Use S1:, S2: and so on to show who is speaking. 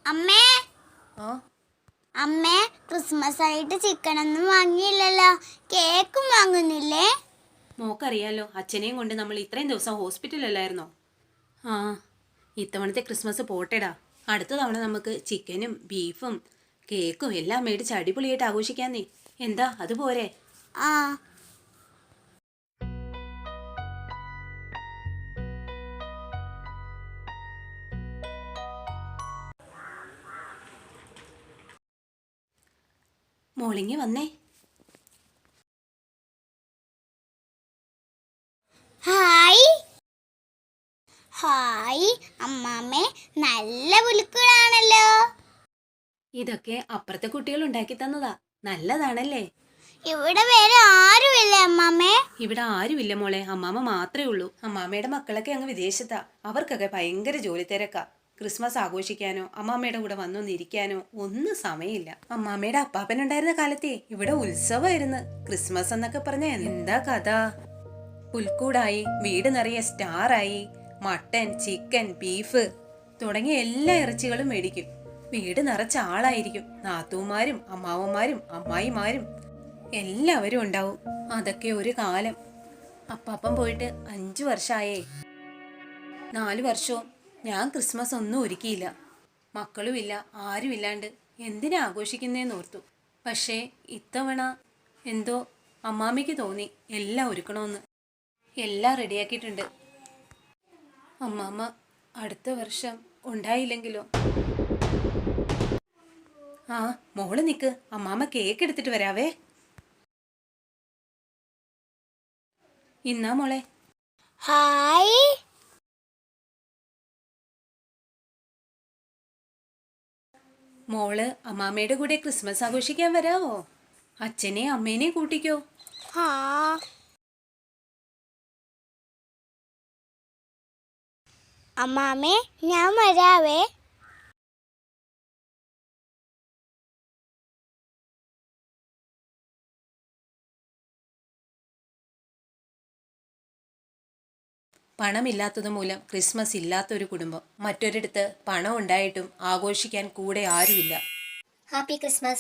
S1: അമ്മേ
S2: ആ
S1: അമ്മേ ക്രിസ്മസ് ആയിട്ട് ചിക്കൻ ഒന്നും വാങ്ങിയില്ലല്ലോ. കേക്കും വാങ്ങുന്നില്ലേ?
S2: മോക്കറിയാലോ, അച്ഛനെയും കൊണ്ട് നമ്മൾ ഇത്രയും ദിവസം ഹോസ്പിറ്റലല്ലായിരുന്നോ? ആ ഇത്തവണത്തെ ക്രിസ്മസ് പോട്ടെടാ. അടുത്ത തവണ നമുക്ക് ചിക്കനും ബീഫും കേക്കും എല്ലാം മേടിച്ച് അടിപൊളിയായിട്ട് ആഘോഷിക്കാന്നേ. എന്താ അതുപോരെ?
S1: ആ
S2: മോളിങ്ങി വന്നേ.
S1: ഹായ് ഹായ് അമ്മാമ്മേ, നല്ല പുലിക്കൂടാണല്ലോ.
S2: ഇതൊക്കെ അപ്പുറത്തെ കുട്ടികൾ ഉണ്ടാക്കി തന്നതാ. നല്ലതാണല്ലേ?
S1: ഇവിടെ വേറെ ആരുമില്ലേ അമ്മാമ്മേ?
S2: ഇവിടെ ആരുമില്ല മോളെ, അമ്മാമ്മ മാത്രമേ ഉള്ളൂ. അമ്മാമ്മയുടെ മക്കളൊക്കെ അങ്ങ് വിദേശത്താ. അവർക്കൊക്കെ ഭയങ്കര ജോലി തിരക്കാ. ക്രിസ്മസ് ആഘോഷിക്കാനോ അമ്മാമ്മയുടെ കൂടെ വന്നൊന്നിരിക്കാനോ ഒന്നും സമയമില്ല. അമ്മാമ്മയുടെ അപ്പാപ്പനുണ്ടായിരുന്ന കാലത്തെ ഇവിടെ ഉത്സവമായിരുന്നു. ക്രിസ്മസ് എന്നൊക്കെ പറഞ്ഞ എന്താ കഥ. പുൽക്കൂടായി, വീട് നിറയെ സ്റ്റാറായി, മട്ടൻ ചിക്കൻ ബീഫ് തുടങ്ങിയ എല്ലാ ഇറച്ചികളും മേടിക്കും. വീട് നിറച്ച ആളായിരിക്കും. നാത്തൂമാരും അമ്മാവന്മാരും അമ്മായിമാരും എല്ലാവരും ഉണ്ടാവും. അതൊക്കെ ഒരു കാലം. അപ്പാപ്പൻ പോയിട്ട് 5 വർഷമായേ. 4 വർഷവും ഞാൻ ക്രിസ്മസ് ഒന്നും ഒരുക്കിയില്ല. മക്കളുമില്ല, ആരുമില്ലാണ്ട് എന്തിനാ ആഘോഷിക്കുന്നേന്ന് ഓർത്തു. പക്ഷേ ഇത്തവണ എന്തോ അമ്മാമ്മയ്ക്ക് തോന്നി എല്ലാം ഒരുക്കണമെന്ന്. എല്ലാം റെഡിയാക്കിയിട്ടുണ്ട്. അമ്മാമ്മ അടുത്ത വർഷം ഉണ്ടായില്ലെങ്കിലോ? ആ മോള് നിക്ക്, അമ്മാമ്മ കേക്ക് എടുത്തിട്ട് വരാവേ. ഇന്നാ മോളെ.
S1: ഹായ്
S2: മോള് അമ്മാമ്മയുടെ കൂടെ ക്രിസ്മസ് ആഘോഷിക്കാൻ വരാവോ? അച്ഛനെയും അമ്മേനെയും കൂട്ടിക്കോ.
S1: ഹാ അമ്മാമ്മേ, ഞാൻ വരാവേ.
S2: പണമില്ലാത്തത് മൂലം ക്രിസ്മസ് ഇല്ലാത്തൊരു കുടുംബം. മറ്റൊരിടത്ത് പണം ഉണ്ടായിട്ടും ആഘോഷിക്കാൻ കൂടെ ആരുമില്ല.
S3: Happy Christmas.